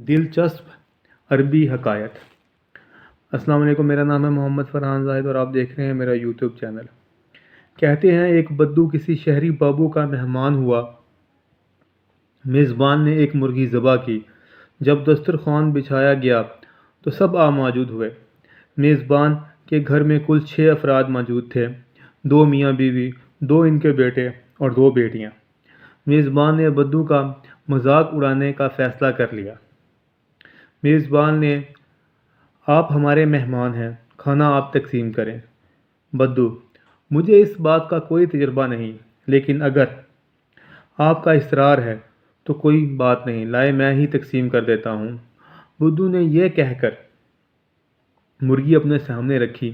دلچسپ عربی حکایت۔ السلام علیکم، میرا نام ہے محمد فرحان زاہد اور آپ دیکھ رہے ہیں میرا یوٹیوب چینل۔ کہتے ہیں ایک بدو کسی شہری بابو کا مہمان ہوا۔ میزبان نے ایک مرغی ذبح کی۔ جب دسترخوان بچھایا گیا تو سب موجود ہوئے۔ میزبان کے گھر میں کل 6 افراد موجود تھے، 2 میاں بیوی، 2 ان کے بیٹے اور 2 بیٹیاں۔ میزبان نے بدو کا مذاق اڑانے کا فیصلہ کر لیا۔ میزبان نے آپ ہمارے مہمان ہیں، کھانا آپ تقسیم کریں۔ بدو: مجھے اس بات کا کوئی تجربہ نہیں، لیکن اگر آپ کا اصرار ہے تو کوئی بات نہیں، لائے میں ہی تقسیم کر دیتا ہوں۔ بدو نے یہ کہہ کر مرغی اپنے سامنے رکھی،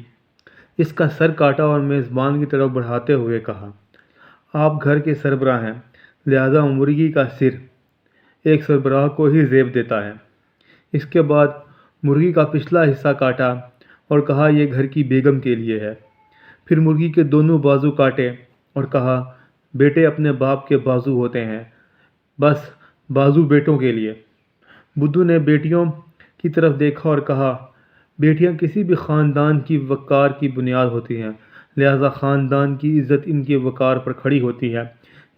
اس کا سر کاٹا اور میزبان کی طرف بڑھاتے ہوئے کہا، آپ گھر کے سربراہ ہیں، لہذا مرغی کا سر ایک سربراہ کو ہی زیب دیتا ہے۔ اس کے بعد مرغی کا پچھلا حصہ کاٹا اور کہا یہ گھر کی بیگم کے لیے ہے۔ پھر مرغی کے دونوں بازو کاٹے اور کہا بیٹے اپنے باپ کے بازو ہوتے ہیں، بس بازو بیٹوں کے لیے۔ بدو نے بیٹیوں کی طرف دیکھا اور کہا بیٹیاں کسی بھی خاندان کی وقار کی بنیاد ہوتی ہیں، لہذا خاندان کی عزت ان کے وقار پر کھڑی ہوتی ہے۔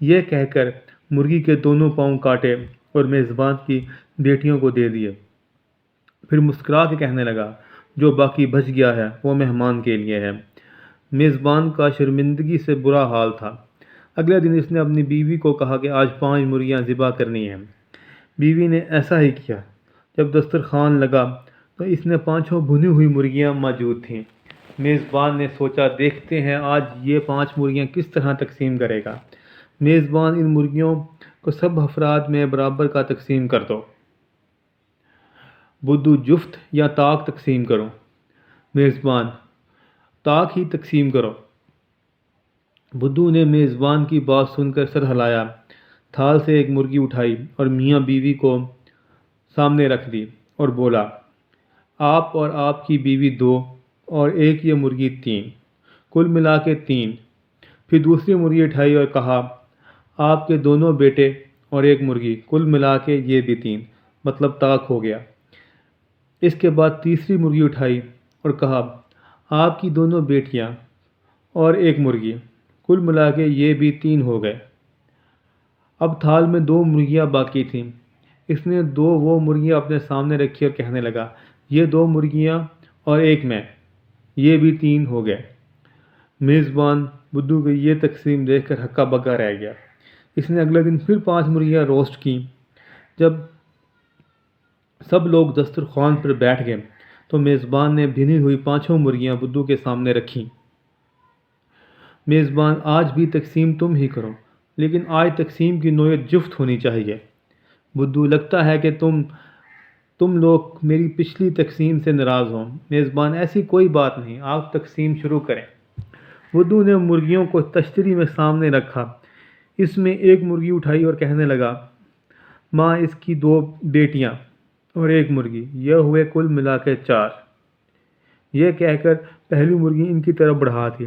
یہ کہہ کر مرغی کے دونوں پاؤں کاٹے اور میزبان کی بیٹیوں کو دے دیے۔ پھر مسکرا کے کہنے لگا جو باقی بچ گیا ہے وہ مہمان کے لیے ہے۔ میزبان کا شرمندگی سے برا حال تھا۔ اگلے دن اس نے اپنی بیوی کو کہا کہ آج 5 مرغیاں ذبح کرنی ہیں۔ بیوی نے ایسا ہی کیا۔ جب دسترخوان لگا تو اس نے 5 بھنی ہوئی مرغیاں موجود تھیں۔ میزبان نے سوچا دیکھتے ہیں آج یہ 5 مرغیاں کس طرح تقسیم کرے گا۔ میزبان ان مرغیوں کو سب افراد میں برابر کا تقسیم کر دو۔ بدو جفت یا طاق تقسیم کرو۔ میزبان: طاق ہی تقسیم کرو۔ بدو نے میزبان کی بات سن کر سر ہلایا، تھال سے ایک مرغی اٹھائی اور میاں بیوی کو سامنے رکھ دی اور بولا آپ اور آپ کی بیوی 2 اور ایک یہ مرغی 3، کل ملا کے 3۔ پھر دوسری مرغی اٹھائی اور کہا آپ کے دونوں بیٹے اور ایک مرغی، کل ملا کے یہ بھی 3، مطلب طاق ہو گیا۔ اس کے بعد تیسری مرغی اٹھائی اور کہا آپ کی دونوں بیٹیاں اور ایک مرغی، کل ملا کے یہ بھی 3 ہو گئے۔ اب تھال میں 2 مرغیاں باقی تھیں۔ اس نے 2 وہ مرغیاں اپنے سامنے رکھی اور کہنے لگا یہ 2 مرغیاں اور ایک میں، یہ بھی 3 ہو گئے۔ میزبان بدو کی یہ تقسیم دیکھ کر ہکا بکا رہ گیا۔ اس نے اگلے دن پھر 5 مرغیاں روسٹ کیں۔ جب سب لوگ دسترخوان پر بیٹھ گئے تو میزبان نے بھنی ہوئی 5 مرغیاں بدو کے سامنے رکھیں۔ میزبان: آج بھی تقسیم تم ہی کرو، لیکن آج تقسیم کی نوعیت جفت ہونی چاہیے۔ بدو: لگتا ہے کہ تم لوگ میری پچھلی تقسیم سے ناراض ہو۔ میزبان: ایسی کوئی بات نہیں، آپ تقسیم شروع کریں۔ بدو نے مرغیوں کو تشتری میں سامنے رکھا، اس میں ایک مرغی اٹھائی اور کہنے لگا ماں اس کی 2 بیٹیاں اور ایک مرغی، یہ ہوئے کل ملا کے 4۔ یہ کہہ کر پہلی مرغی ان کی طرف بڑھا دی۔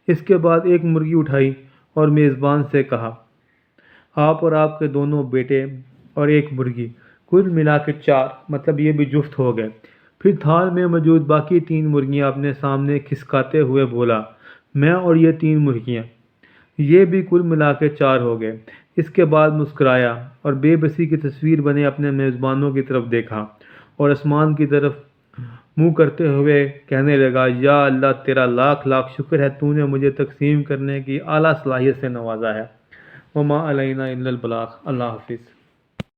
اس کے بعد ایک مرغی اٹھائی اور میزبان سے کہا آپ اور آپ کے دونوں بیٹے اور ایک مرغی، کل ملا کے 4، مطلب یہ بھی جفت ہو گئے۔ پھر تھال میں موجود باقی 3 مرغیاں اپنے سامنے کھسکاتے ہوئے بولا میں اور یہ 3 مرغیاں، یہ بھی کل ملا کے 4 ہو گئے۔ اس کے بعد مسکرایا اور بے بسی کی تصویر بنے اپنے میزبانوں کی طرف دیکھا اور آسمان کی طرف منہ کرتے ہوئے کہنے لگا یا اللہ تیرا لاکھ لاکھ شکر ہے، تو نے مجھے تقسیم کرنے کی اعلیٰ صلاحیت سے نوازا ہے۔ وما علینا الا البلاغ۔ اللہ حافظ۔